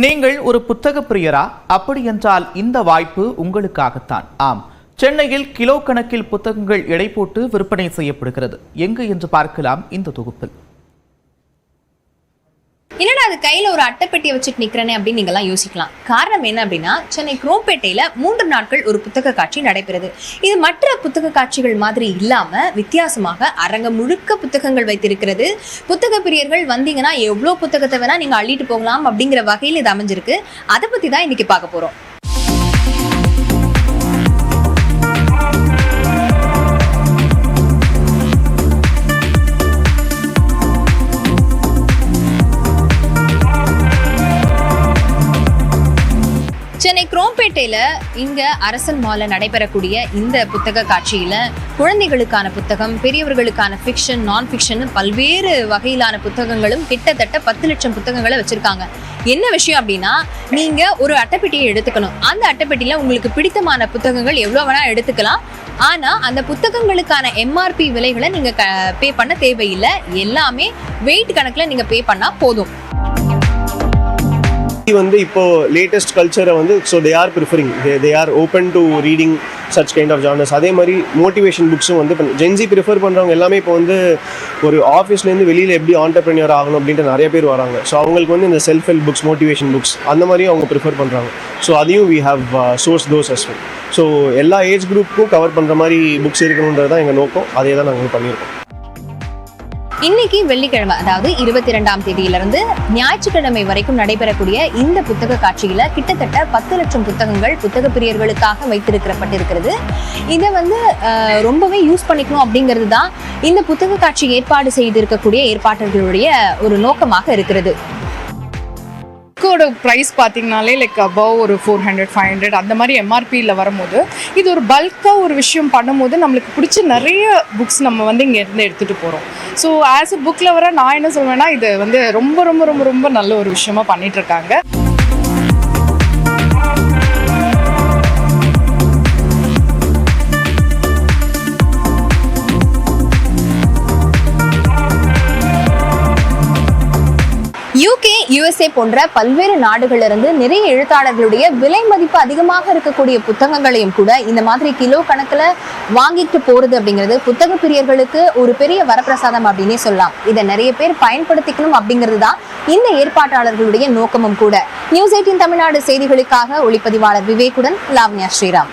நீங்கள் ஒரு புத்தக பிரியரா? அப்படி என்றால் இந்த வாய்ப்பு உங்களுக்காகத்தான். ஆம், சென்னையில் கிலோ கணக்கில் புத்தகங்கள் எடை போட்டு விற்பனை செய்யப்படுகிறது. எங்கு என்று பார்க்கலாம் இந்த தொகுப்பில். என்னடா அது கையில ஒரு அட்டைப்பெட்டியை வச்சுட்டு நிக்கிறேனே அப்படின்னு நீங்க எல்லாம் யோசிக்கலாம். காரணம் என்ன அப்படின்னா, சென்னை குரோம்பேட்டையில 3 நாட்கள் ஒரு புத்தக காட்சி நடைபெறுது. இது மற்ற புத்தக காட்சிகள் மாதிரி இல்லாம வித்தியாசமாக அரங்கம் முழுக்க புத்தகங்கள் வைத்திருக்கிறது. புத்தக பிரியர்கள் வந்தீங்கன்னா எவ்வளவு புத்தகத்தை வேணா நீங்க அள்ளிட்டு போகலாம் அப்படிங்கிற வகையில் இது அமைஞ்சிருக்கு. அதை பத்தி தான் இன்னைக்கு பார்க்க போறோம். சென்னை குரோம்பேட்டையில இங்க அரசன் மால்ல நடைபெறக்கூடிய இந்த புத்தக காட்சியில குழந்தைகளுக்கான புத்தகம், பெரியவர்களுக்கான ஃபிக்ஷன், நான் ஃபிக்ஷன் பல்வேறு வகையிலான புத்தகங்களும் கிட்டத்தட்ட 10 லட்சம் புத்தகங்களை வச்சிருக்காங்க. என்ன விஷயம் அப்படின்னா, நீங்க ஒரு அட்டைப்பெட்டியை எடுத்துக்கணும். அந்த அட்டைப்பெட்டியில உங்களுக்கு பிடித்தமான புத்தகங்கள் எவ்வளவு வேணா எடுத்துக்கலாம். ஆனா அந்த புத்தகங்களுக்கான எம்ஆர்பி விலைகளை நீங்க பே பண்ண தேவையில்லை. எல்லாமே வெயிட் கணக்குல நீங்க பே பண்ணா போதும். வந்து இப்போ லேட்டஸ்ட் கல்ச்சரை வந்து so they are preferring, they are open to reading such kind of genres. அதே மாதிரி மோட்டிவேஷன் புக்ஸும் வந்து இப்போ ஜென்சி ப்ரிஃபர் பண்ணுறவங்க எல்லாமே இப்போ வந்து ஒரு ஆஃபீஸ்லேருந்து வெளியில் எப்படி ஆண்டர்ப்ரெனியர் ஆகணும் அப்படின்ட்டு நிறைய பேர் வராங்க. ஸோ அவங்களுக்கு வந்து இந்த self help books, motivation books அந்த மாதிரியும் அவங்க ப்ரிஃபர் பண்ணுறாங்க. ஸோ அதையும் we have source those as well. So எல்லா ஏஜ் குரூப்புக்கும் கவர் பண்ணுற மாதிரி புக்ஸ் இருக்கணுன்றது தான் எங்கள் நோக்கம். அதே தான் நாங்கள் பண்ணியிருக்கோம். இன்னைக்கு வெள்ளிக்கிழமை, அதாவது 22ஆம் தேதியிலிருந்து ஞாயிற்றுக்கிழமை வரைக்கும் நடைபெறக்கூடிய இந்த புத்தக காட்சியில கிட்டத்தட்ட 10 லட்சம் புத்தகங்கள் புத்தக பிரியர்களுக்காக வைத்திருக்கப்பட்டிருக்கிறது. இதை வந்து ரொம்பவே யூஸ் பண்ணிக்கணும் அப்படிங்கிறது தான் இந்த புத்தக காட்சி ஏற்பாடு செய்திருக்கக்கூடிய ஏற்பாட்டர்களுடைய ஒரு நோக்கமாக இருக்கிறது. புக்கோட ப்ரைஸ் பார்த்தீங்கனாலே லைக் அபவ் ஒரு 400-500 அந்த மாதிரி எம்ஆர்பியில் வரும்போது, இது ஒரு பல்காக ஒரு விஷயம் பண்ணும்போது நம்மளுக்கு பிடிச்ச நிறைய புக்ஸ் நம்ம வந்து இங்கேருந்து எடுத்துகிட்டு போகிறோம். ஸோ ஆஸ் அ புக் லவராக நான் என்ன சொல்வேன்னா, இது வந்து ரொம்ப ரொம்ப ரொம்ப ரொம்ப நல்ல ஒரு விஷயமா பண்ணிகிட்ருக்காங்க. UK, USA போன்ற பல்வேறு நாடுகளிலிருந்து நிறைய எழுத்தாளர்களுடைய விலை மதிப்பு அதிகமாக இருக்கக்கூடிய புத்தகங்களையும் கூட இந்த மாதிரி கிலோ கணக்குல வாங்கிட்டு போறது அப்படிங்கிறது புத்தக பிரியர்களுக்கு ஒரு பெரிய வரப்பிரசாதம் அப்படின்னே சொல்லலாம். இதை நிறைய பேர் பயன்படுத்திக்கணும் அப்படிங்கிறது தான் இந்த ஏற்பாட்டாளர்களுடைய நோக்கமும் கூட. நியூஸ் 18 தமிழ்நாடு செய்திகளுக்காக ஒளிப்பதிவாளர் விவேக்குடன் லாவண்யா ஸ்ரீராம்.